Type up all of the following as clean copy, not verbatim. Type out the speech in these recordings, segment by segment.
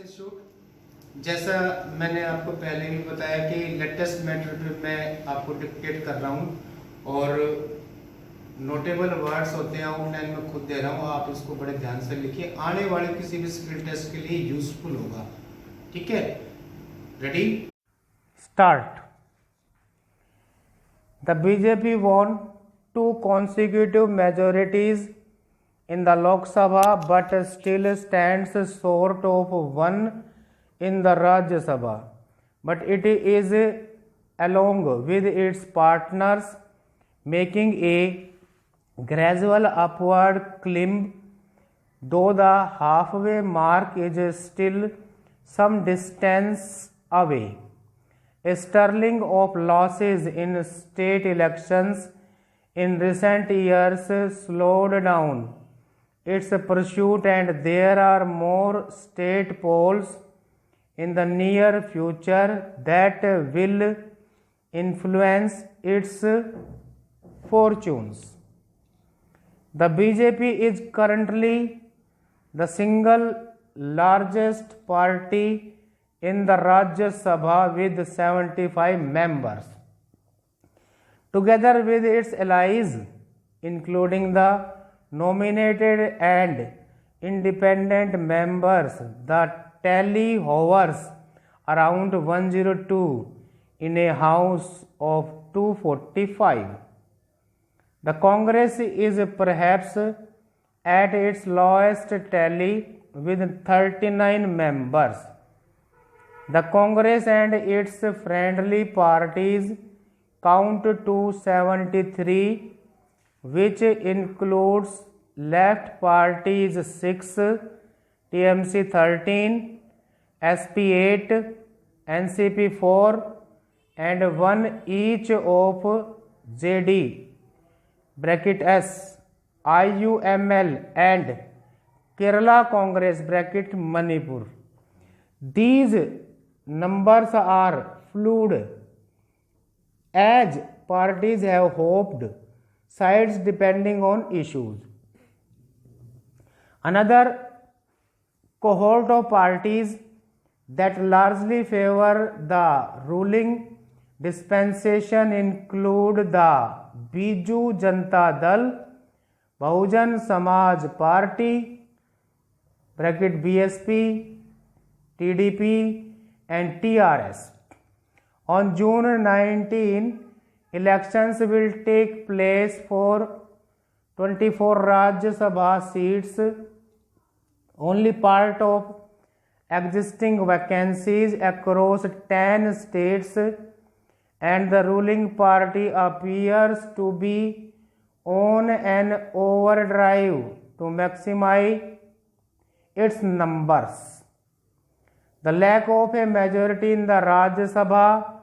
से शूट जैसा मैंने आपको पहले भी बताया कि लेटेस्ट मैटर पे मैं आपको डिक्टेट कर रहा हूँ और नोटेबल वर्ड्स होते हैं आउटलाइन में खुद दे रहा हूँ, आप इसको बड़े ध्यान से लिखिए, आने वाले किसी भी स्किल टेस्ट के लिए यूजफुल होगा। ठीक है, ready start. The BJP won 2 consecutive majorities in the Lok Sabha but still stands short of 1 in the Rajya Sabha, but it is along with its partners making a gradual upward climb, though the halfway mark is still some distance away. A string of losses in state elections in recent years slowed down its pursuit, and there are more state polls in the near future that will influence its fortunes. The BJP is currently the single largest party in the Rajya Sabha with 75 members. Together with its allies, including the nominated and independent members, the tally hovers around 102 in a house of 245. The Congress is perhaps at its lowest tally with 39 members. The Congress and its friendly parties count to 73, which includes left parties 6, TMC 13, SP 8, NCP 4, and 1 each of JD bracket S, IUML and Kerala Congress bracket Manipur. These numbers are fluid as parties have hoped sides depending on issues. Another cohort of parties that largely favor the ruling dispensation include the Biju Janata Dal, Bahujan Samaj Party bracket BSP, TDP and TRS. On June 19, elections will take place for 24 Rajya Sabha seats, only part of existing vacancies across 10 states, and the ruling party appears to be on an overdrive to maximize its numbers. The lack of a majority in the Rajya Sabha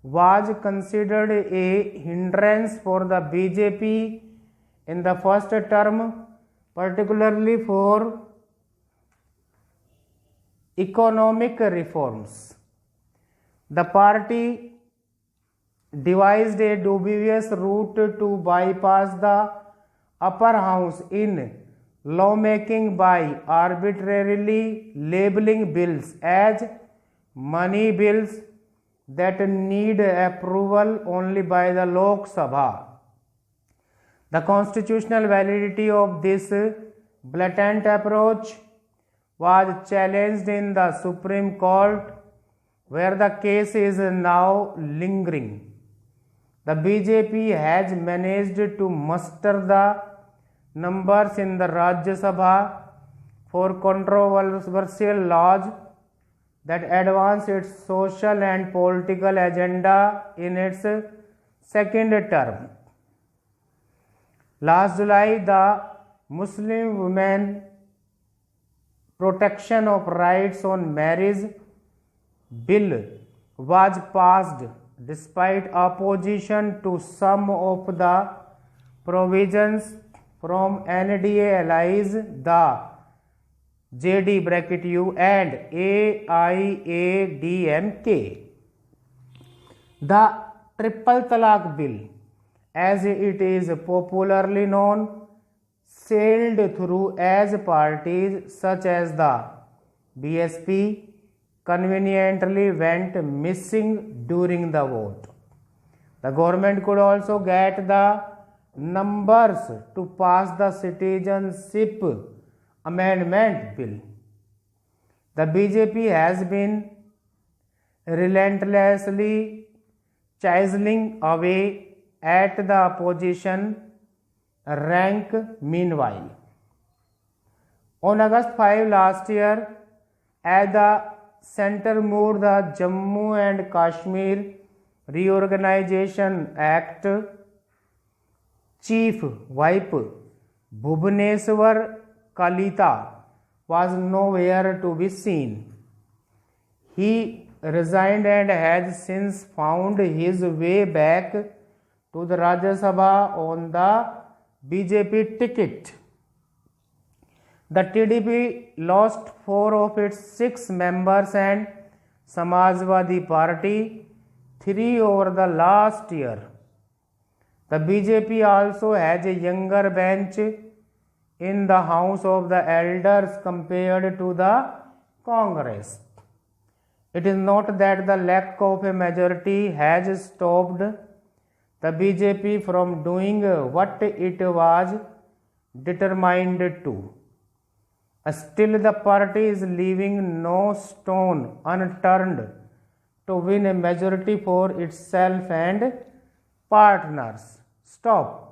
was considered a hindrance for the BJP in the first term, particularly for economic reforms. The party devised a dubious route to bypass the upper house in lawmaking by arbitrarily labeling bills as money bills that need approval only by the Lok Sabha. The constitutional validity of this blatant approach was challenged in the Supreme Court, where the case is now lingering. The BJP has managed to muster the numbers in the Rajya Sabha for controversial laws that advance its social and political agenda in its second term. Last July, the Muslim Women Protection of Rights on Marriage Bill was passed despite opposition to some of the provisions from NDA allies, the JD bracket U and AIADMK. The Triple Talaq Bill, as it is popularly known, sailed through as parties such as the BSP conveniently went missing during the vote. The government could also get the numbers to pass the Citizenship Amendment Bill. The BJP has been relentlessly chiseling away at the opposition rank meanwhile. On August 5 last year, as the center moved the Jammu and Kashmir Reorganization Act, Chief Whip Bhubaneswar Kalita was nowhere to be seen. He resigned and has since found his way back to the Rajya Sabha on the BJP ticket. The TDP lost 4 of its 6 members and Samajwadi Party 3 over the last year. The BJP also has a younger bench in the House of the Elders compared to the Congress. It is not that the lack of a majority has stopped the BJP from doing what it was determined to. Still, the party is leaving no stone unturned to win a majority for itself and partners. Stop.